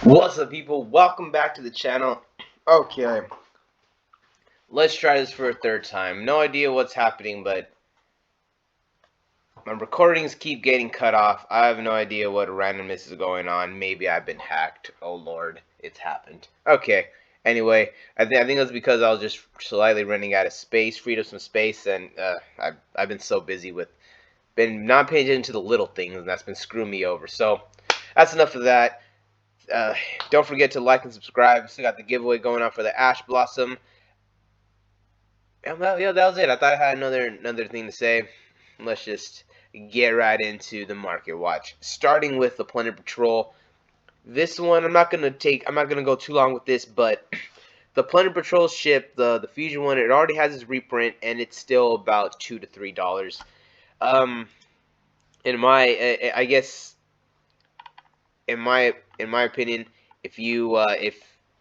What's up, people? Welcome back to the channel. Okay, let's try this for a third time. No idea what's happening, but my recordings keep getting cut off. I have no idea what randomness is going on. Maybe I've been hacked. Oh lord, it's happened. Okay. Anyway, I think it's because I was just slightly running out of space, freed up some space, and I've been so busy with been not paying attention to the little things, and that's been screwing me over. So that's enough of that. Don't forget to like and subscribe. Still got the giveaway going on for the Ash Blossom. And well, yeah, that was it. I thought I had another thing to say. Let's just get right into the market watch. Starting with the Plunder Patrol. This one, I'm not gonna go too long with this, but the Plunder Patrol ship, the Fusion one, it already has its reprint, and it's still about $2 to $3. In my, I guess, in my opinion, if you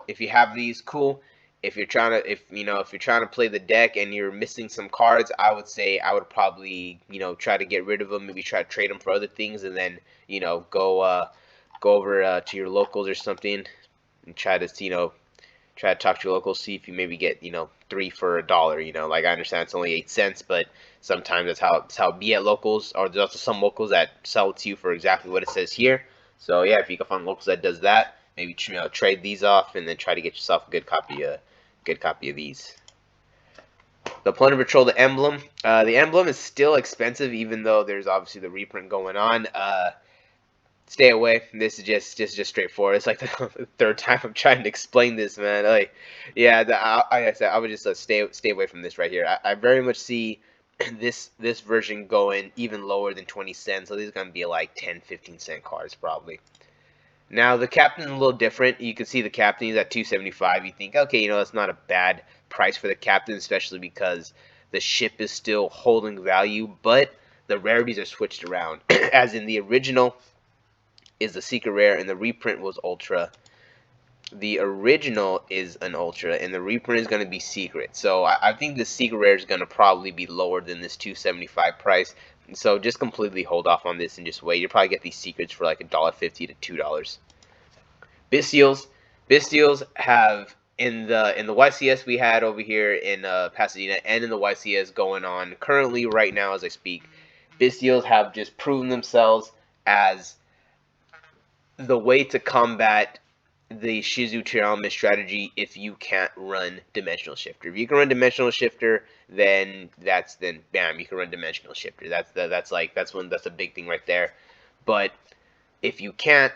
if you have these, cool. If you're trying to play the deck and you're missing some cards, I would say I would probably try to get rid of them. Maybe try to trade them for other things, and then go over to your locals or something and try to talk to your locals, see if you maybe get 3 for $1. Like, I understand it's only 8 cents, but sometimes that's how it be at locals. Or there's also some locals that sell it to you for exactly what it says here. So yeah, if you can find locals that does that, maybe trade these off and then try to get yourself a good copy of these. The Plunder Patrol, the emblem. The emblem is still expensive, even though there's obviously the reprint going on. Stay away. This is just straightforward. It's like the third time I'm trying to explain this, man. Like, yeah, I said, I would just stay away from this right here. I very much see this version going even lower than 20 cents. So these are gonna be like 10-15 cent cards probably. Now the captain's a little different. You can see the captain is at 275. You think, okay, that's not a bad price for the captain, especially because the ship is still holding value, but the rarities are switched around. As in the original is the secret rare and the reprint was ultra. The original is an ultra and the reprint is going to be secret. So I think the secret rare is going to probably be lower than this 275 price. So just completely hold off on this and just wait. You'll probably get these secrets for like $1.50 to $2. Bestials have in the YCS we had over here in Pasadena and in the YCS going on currently right now as I speak. Bestials have just proven themselves as the way to combat the Shizu tier element strategy if you can't run Dimensional Shifter. If you can run Dimensional Shifter, then bam, you can run Dimensional Shifter. That's a big thing right there. But if you can't,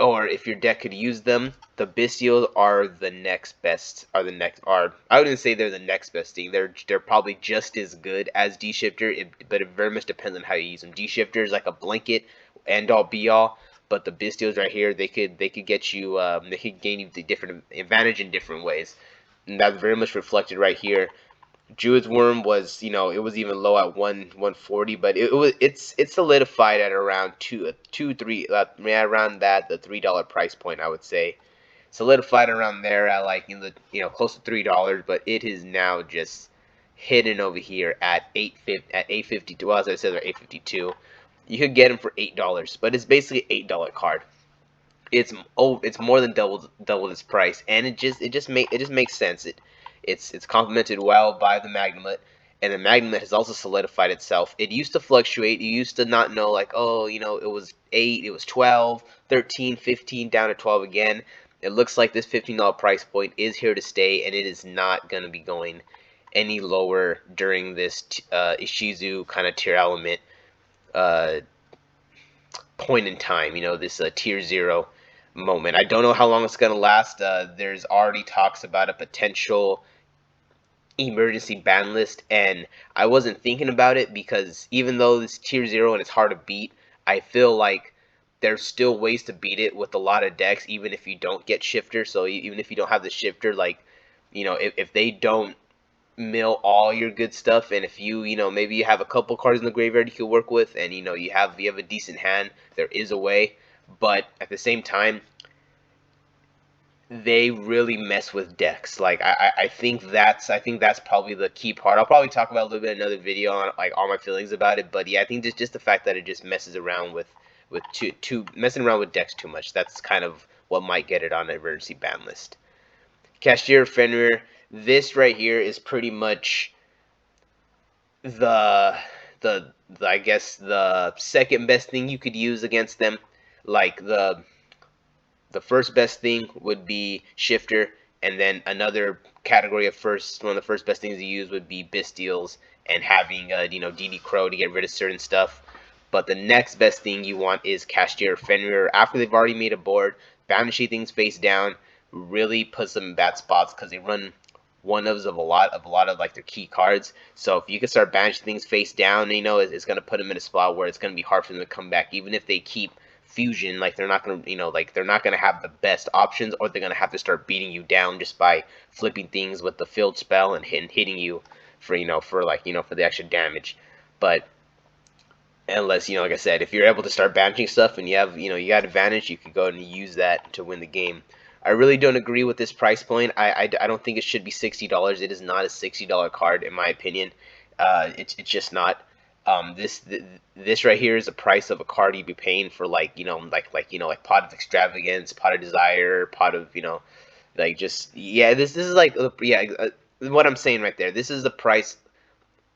or if your deck could use them, the Bestials are the next best. I wouldn't say they're the next best thing. They're probably just as good as D Shifter, but it very much depends on how you use them. D Shifter is like a blanket end all be all. But the Bestials right here, they could get you, they could gain you the different advantage in different ways, and that's very much reflected right here. Druid's Worm was, it was even low at 140, but it's solidified at around around the $3 price point. I would say solidified around there at like close to $3, but it is now just hidden over here at 852. Well, as I said, they're 852. You could get them for $8, but it's basically $8 card. It's more than double its price, and it just makes sense. It's complemented well by the Magnemite, and the Magnemite has also solidified itself. It used to fluctuate. You used to not know, like, oh, it was 8, it was 12, 13, 15, down to 12 again. It looks like this $15 price point is here to stay, and it is not going to be going any lower during this Ishizu kind of tier element point in time, this tier 0 moment. I don't know how long it's going to last. There's already talks about a potential emergency ban list, and I wasn't thinking about it because even though this tier 0 and it's hard to beat, I feel like there's still ways to beat it with a lot of decks, even if you don't get Shifter. So even if you don't have the Shifter, like, if they don't mill all your good stuff, and if you maybe you have a couple cards in the graveyard you can work with, and you have a decent hand, there is a way. But at the same time, they really mess with decks. Like, I think that's probably the key part. I'll probably talk about a little bit in another video on like all my feelings about it, but yeah, I think just the fact that it just messes around with messing around with decks too much. That's kind of what might get it on an emergency ban list. Cashier Fenrir, this right here is pretty much the, the I guess the second best thing you could use against them. Like the first best thing would be Shifter, and then another category of one of the first best things to use would be Bistials and having DD Crow to get rid of certain stuff. But the next best thing you want is Cashier Fenrir. After they've already made a board, banishing things face down really puts them in bad spots because they run one of a lot of like their key cards. So if you can start banishing things face down, it's going to put them in a spot where it's going to be hard for them to come back, even if they keep fusion. Like they're not going to they're not going to have the best options, or they're going to have to start beating you down just by flipping things with the field spell and hitting you for for the extra damage. But unless like I said, if you're able to start banishing stuff and you have you got advantage, you can go and use that to win the game. I really don't agree with this price point. I don't think it should be $60. It is not a $60 card in my opinion. It's just not. This right here is the price of a card you'd be paying for like Pot of Extravagance, Pot of Desire, Pot of this is like what I'm saying right there. This is the price.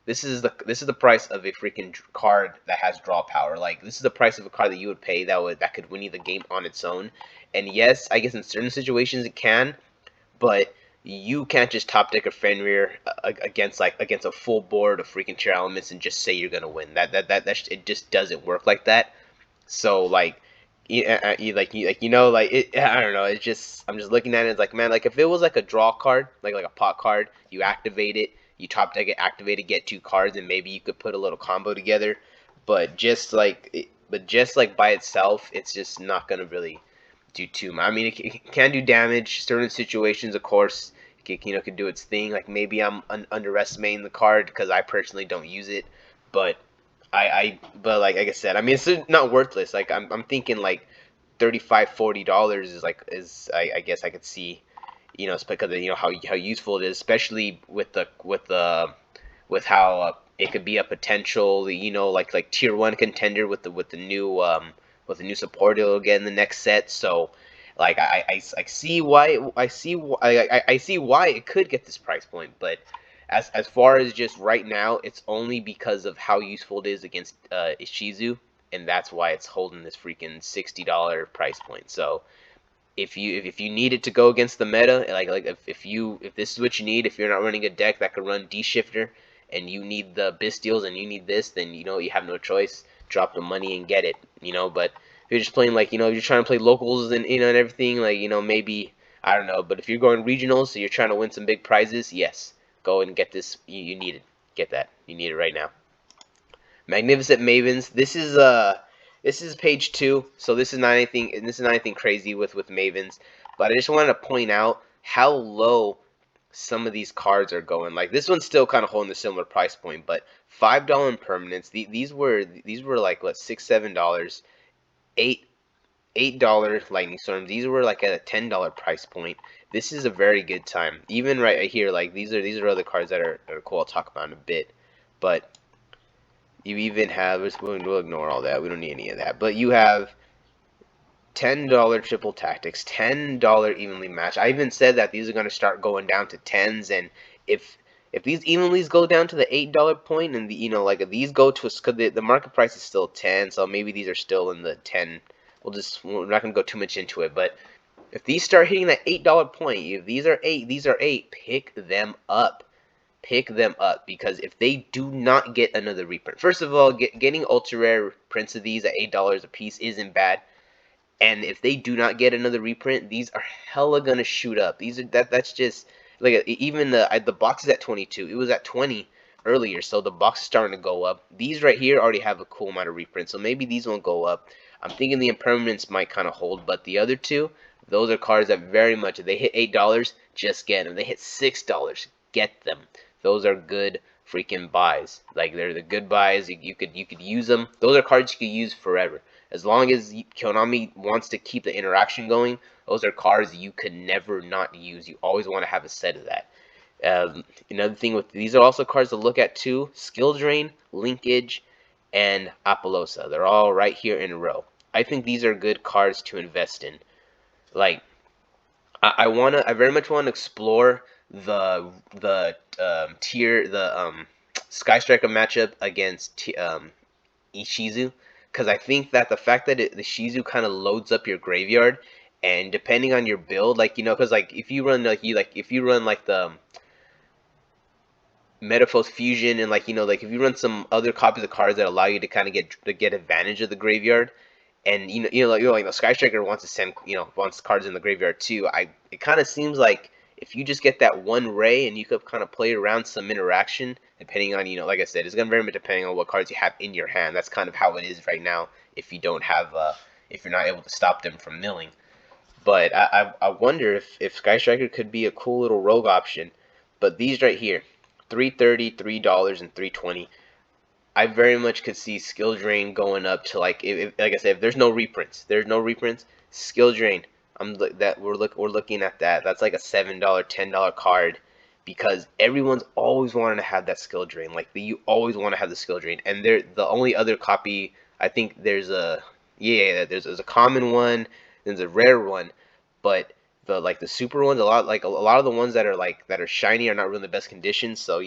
This is the price of a freaking card that has draw power. Like this is the price of a card that you would pay that could win you the game on its own. And yes, I guess in certain situations it can, but you can't just top deck a Fenrir against a full board of freaking chair elements and just say you're gonna win. It just doesn't work like that. So like, I don't know. It's just I'm just looking at it. It's like, man, like if it was like a draw card, like a pot card, you activate it, you top deck it, activate it, get 2 cards, and maybe you could put a little combo together. But just like by itself, it's just not gonna really do too much. I mean, it can do damage. Certain situations, of course, it can do its thing. Like maybe I'm underestimating the card because I personally don't use it, but but like I said, I mean it's not worthless. Like I'm thinking like $35-40 I guess I could see, it's because of how useful it is, especially with how it could be a potential like tier 1 contender with the new support it'll get in the next set. So like I see why I see why it could get this price point, but as far as just right now, it's only because of how useful it is against Ishizu, and that's why it's holding this freaking $60 price point. So if you need it to go against the meta, if this is what you need, if you're not running a deck that can run D Shifter and you need the Bistials and you need this, then you have no choice. Drop the money and get it. But if you're just playing you're trying to play locals and and everything, maybe I don't know. But if you're going regionals, so you're trying to win some big prizes, yes, go and get this. You need it. Get that. You need it right now. Magnificent Mavens. This is page 2, so this is not anything crazy with Mavens, but I just wanted to point out how low some of these cards are going. Like this one's still kind of holding a similar price point, but $5 impermanence. These were like what, $6-7, $8 lightning storms. These were like at a $10 price point. This is a very good time. Even right here, like these are other cards that are cool. I'll talk about in a bit, but you even have, we'll ignore all that. We don't need any of that. But you have $10 triple tactics, $10 evenly matched. I even said that these are going to start going down to 10s, and if these evenlies go down to the $8 point, and like these go to because the market price is still 10, so maybe these are still in the 10. We're not going to go too much into it, but if these start hitting that $8 point, if these are 8, pick them up. Pick them up, because if they do not get another reprint, first of all, getting ultra rare prints of these at $8 a piece isn't bad, and if they do not get another reprint, these are hella gonna shoot up. These are that's just like even the box is at 22. It was at 20 earlier, so the box is starting to go up. These right here already have a cool amount of reprint, so maybe these won't go up. I'm thinking the impermanence might kind of hold, but the other two, those are cards that very much, if they hit $8, just get them. If they hit $6, get them. Those are good freaking buys. Like they're the good buys. You could use them. Those are cards you could use forever. As long as Konami wants to keep the interaction going, those are cards you could never not use. You always want to have a set of that. Another thing with these are also cards to look at too: Skill Drain, Linkage, and Apollosa. They're all right here in a row. I think these are good cards to invest in. Like I very much want to explore the Sky Striker matchup against Ishizu, because I think that the fact that the Shizu kind of loads up your graveyard, and depending on your build, like, because like if you run like the Metaphos Fusion, and like, like if you run some other copies of cards that allow you to kind of get advantage of the graveyard, and like the Sky Striker wants to send, wants cards in the graveyard too. It kind of seems like if you just get that one ray and you could kind of play around some interaction, depending on, like I said, it's gonna very much depending on what cards you have in your hand. That's kind of how it is right now. If you don't have, if you're not able to stop them from milling. But I wonder if Sky Striker could be a cool little rogue option. But these right here, $3.30, $3, and $3.20. I very much could see skill drain going up to like, like I said, if there's no reprints, skill drain. We're looking at that. That's like a $7, $10 card, because everyone's always wanting to have that skill drain. Like, you always want to have the skill drain. And the only other copy, I think there's a, yeah, there's a common one, there's a rare one, but the super ones, a lot of the ones that are shiny are not really in the best condition. So,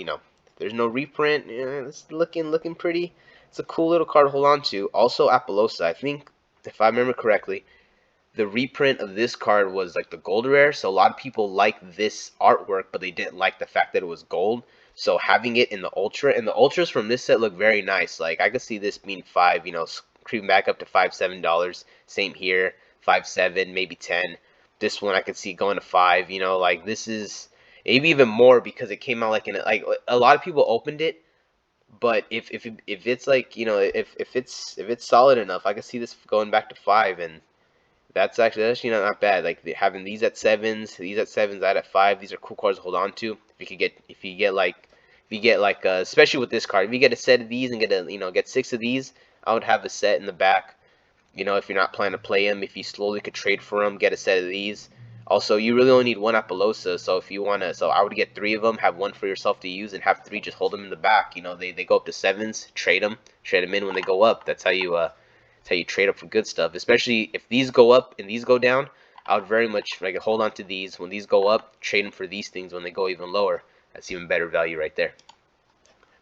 there's no reprint. Yeah, it's looking pretty. It's a cool little card to hold on to. Also, Apollosa. I think, if I remember correctly, the reprint of this card was like the gold rare. So a lot of people like this artwork, but they didn't like the fact that it was gold. So having it in the ultra, and the ultras from this set look very nice. Like, I could see this being $5, creeping back up to $5, $7. Same here, 5, 7, maybe 10. This one I could see going to 5. Like, this is maybe even more, because it came out like a lot of people opened it. But if it's like, if it's solid enough, I could see this going back to 5, and that's not bad. Like, having these at 7s, that at 5. These are cool cards to hold on to. If you get like especially with this card, if you get a set of these and get 6 of these, I would have a set in the back. If you're not planning to play them, if you slowly could trade for them, get a set of these. Also, you really only need one Apollosa, so if you want to, so I would get 3 of them, have 1 for yourself to use, and have 3 just hold them in the back. They go up to 7s, trade them in when they go up. That's how you trade up for good stuff. Especially if these go up and these go down, I would very much like hold on to these. When these go up, trade them for these things when they go even lower. That's even better value right there.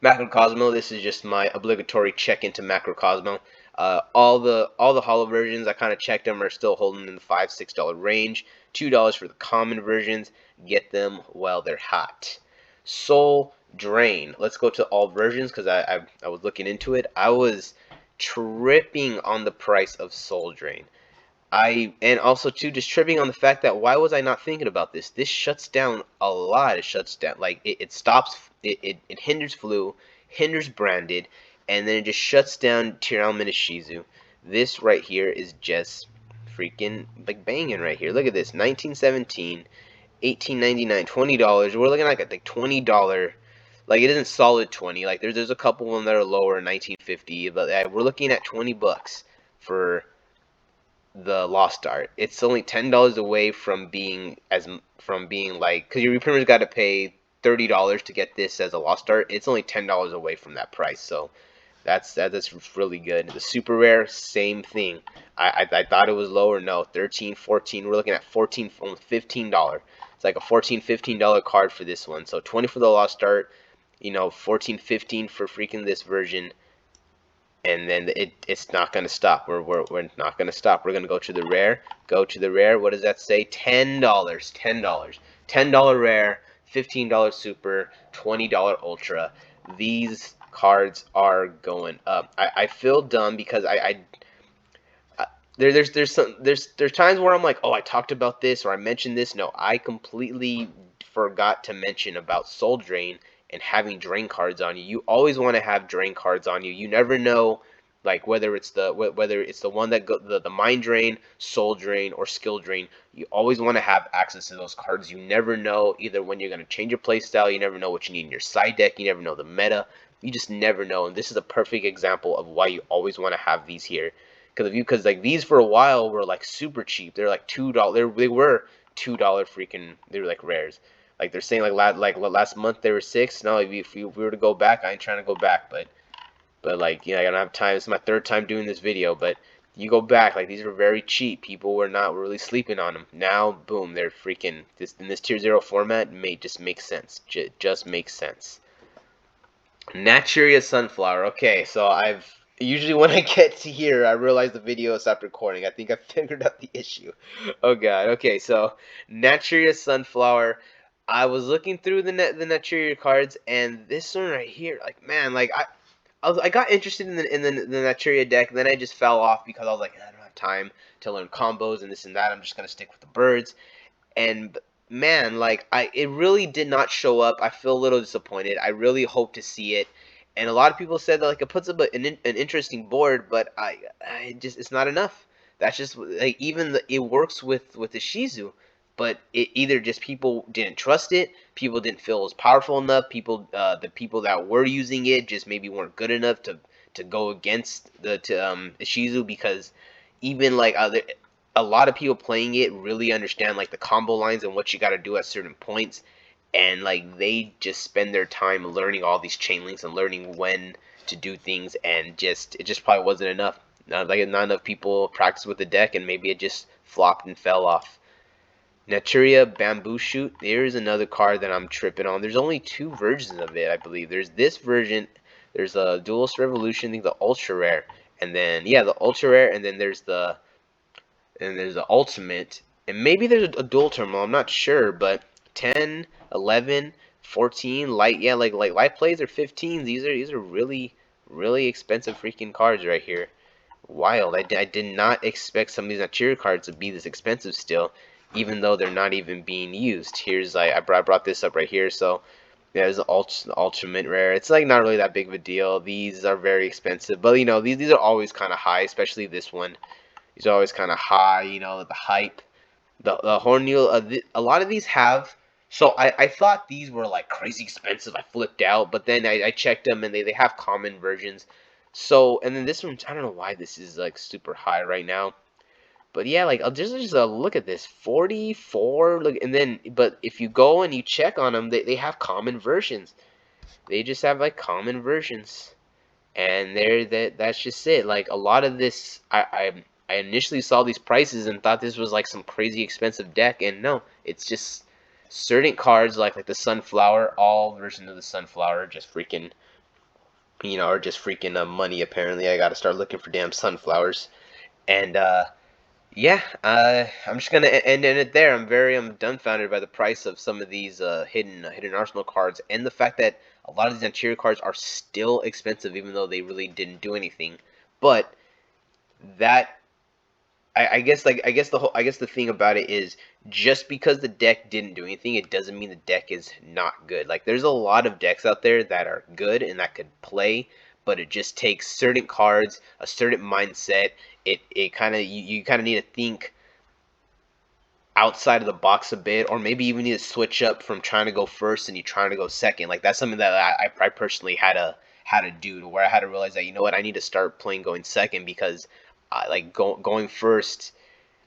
Macrocosmo, this is just my obligatory check into Macrocosmo. All the holo versions, I kind of checked them, are still holding in the $5, $6 range. $2 for the common versions. Get them while they're hot. Soul Drain. Let's go to all versions, because I was looking into it. I was tripping on the price of Soul Drain. And also too, just tripping on the fact that, why was I not thinking about this? This shuts down a lot. It shuts down, like, it stops, it hinders flu, hinders branded, and then it just shuts down Tearlman Shizu. This right here is just freaking like banging right here. Look at this, 1917, 18.99, $20. We're looking like at like $20. Like, it isn't solid 20. Like, there's a couple of them that are lower, 1950, but we're looking at 20 bucks for the Lost Art. It's only $10 away from being like, because you pretty much got to pay $30 to get this as a Lost Art. It's only $10 away from that price, so that's really good. The super rare, same thing. I thought it was lower. No, 13, 14. We're looking at 14, almost $15. It's like a 14, $15 card for this one. So 20 for the Lost Art, 14, 15 for freaking this version. And then it's not gonna stop. We're not gonna stop. We're gonna go to the rare. Go to the rare. What does that say? $10. $10 rare. $15 super. $20 ultra. These cards are going up. I feel dumb, because there's times where I'm like, oh, I talked about this or I mentioned this. No, I completely forgot to mention about Soul Drain and having drain cards on you. You always want to have drain cards on you. You never know, like, whether it's the one that the mind drain, soul drain, or skill drain. You always want to have access to those cards. You never know either when you're going to change your playstyle. You never know what you need in your side deck. You never know the meta. You just never know. And this is a perfect example of why you always want to have these here. Because like, these for a while were like super cheap. They're like $2. They were $2 freaking. They were like rares. Like, they're saying like last month they were 6. No, if we were to go back, I ain't trying to go back, but like, I don't have time. This is my 3rd time doing this video, but You go back, like these were very cheap. People were not really sleeping on them. Now, boom, they're freaking this in this tier 0 format. Just makes sense. Just makes sense. Naturia sunflower. Okay, so I've usually when I get to here, I realize the video stopped recording. I think I figured out the issue. Oh god. Okay, so Naturia sunflower. I was looking through the Naturia cards, and this one right here, like man, like I got interested in the Naturia deck, and then I just fell off because I was like, I don't have time to learn combos and this and that. I'm just gonna stick with the birds. And man, like it really did not show up. I feel a little disappointed. I really hope to see it. And a lot of people said that like it puts up an interesting board, but I just it's not enough. That's just like it works with the Shizu, but it either just people didn't trust it, people didn't feel it was powerful enough, the people that were using it just maybe weren't good enough to go against the Shizu because even like a lot of people playing it really understand like the combo lines and what you got to do at certain points, and like they just spend their time learning all these chain links and learning when to do things, and it just probably wasn't enough. Not enough people practiced with the deck, and maybe it just flopped and fell off. Naturia Bamboo Shoot. There's another card that I'm tripping on. There's only two versions of it, I believe. There's this version. There's a Duelist Revolution, I think the ultra rare, and then yeah, the ultra rare, and then there's the ultimate, and maybe there's a dual terminal, I'm not sure, but 10, 11, 14, light, yeah, like light plays are 15s. These are really expensive freaking cards right here. Wild. I did not expect some of these Nigeria cards to be this expensive still, even though they're not even being used. Here's I brought this up right here, so yeah, there's the ultimate rare. It's like not really that big of a deal. These are very expensive, but you know these are always kind of high, especially this one. He's always kind of high, you know, the hype. The Hornul, a lot of these have. So I thought these were like crazy expensive. I flipped out, but then I checked them and they have common versions. So and then this one, I don't know why this is like super high right now. But yeah, like I'll just look at this 44. Look, and then but if you go and you check on them, they have common versions. They just have like common versions, and that's just it. Like a lot of this I initially saw these prices and thought this was like some crazy expensive deck, and no, it's just certain cards like the sunflower. All versions of the sunflower are just freaking, you know, are just freaking money. Apparently I gotta start looking for damn sunflowers. And yeah, I'm just gonna end it there. I'm dumbfounded by the price of some of these hidden arsenal cards, and the fact that a lot of these interior cards are still expensive, even though they really didn't do anything. But that I guess the thing about it is just because the deck didn't do anything, it doesn't mean the deck is not good. Like there's a lot of decks out there that are good and that could play, but it just takes certain cards, a certain mindset. It kind of you kind of need to think outside of the box a bit, or maybe even need to switch up from trying to go first and you trying to go second. Like that's something that I personally had to do, to where I had to realize that you know what, I need to start playing going second, because going first,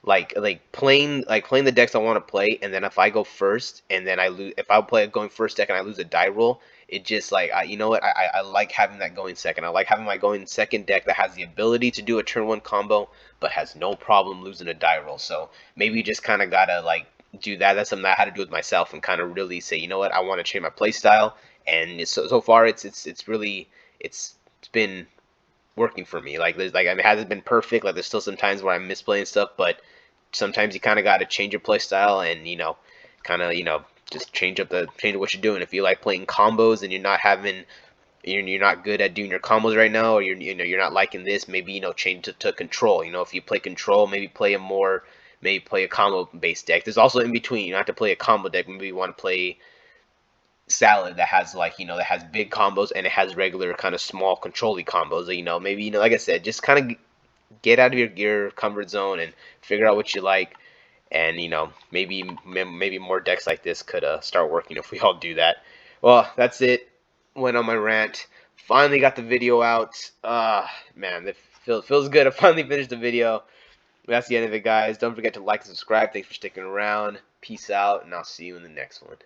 playing the decks I want to play, and then if I go first and then I lose, if I play a going first deck and I lose a die roll, it just like you know what, I like having that going second. I like having my going second deck that has the ability to do a turn one combo but has no problem losing a die roll. So maybe you just kind of gotta like do that. That's something I had to do with myself and kind of really say, you know what, I want to change my play style. And so far it's really it's been working for me. Like there's like, I mean, it hasn't been perfect. Like there's still some times where I'm misplaying stuff, but sometimes you kind of got to change your play style, and you know, kind of, you know, just change what you're doing. If you like playing combos and you're not good at doing your combos right now, or you're not liking this, maybe, you know, change to control. You know, if you play control, maybe play a combo based deck. There's also in between. You don't have to play a combo deck. Maybe you want to play salad that has, like, you know, that has big combos and it has regular kind of small controlly combos. You know, maybe, you know, like I said, just kind of get out of your comfort zone and figure out what you like. And you know, maybe more decks like this could start working if we all do that. Well, that's it. Went on my rant. Finally got the video out. Man, it feels good. I finally finished the video. That's the end of it, guys. Don't forget to like and subscribe. Thanks for sticking around. Peace out, and I'll see you in the next one.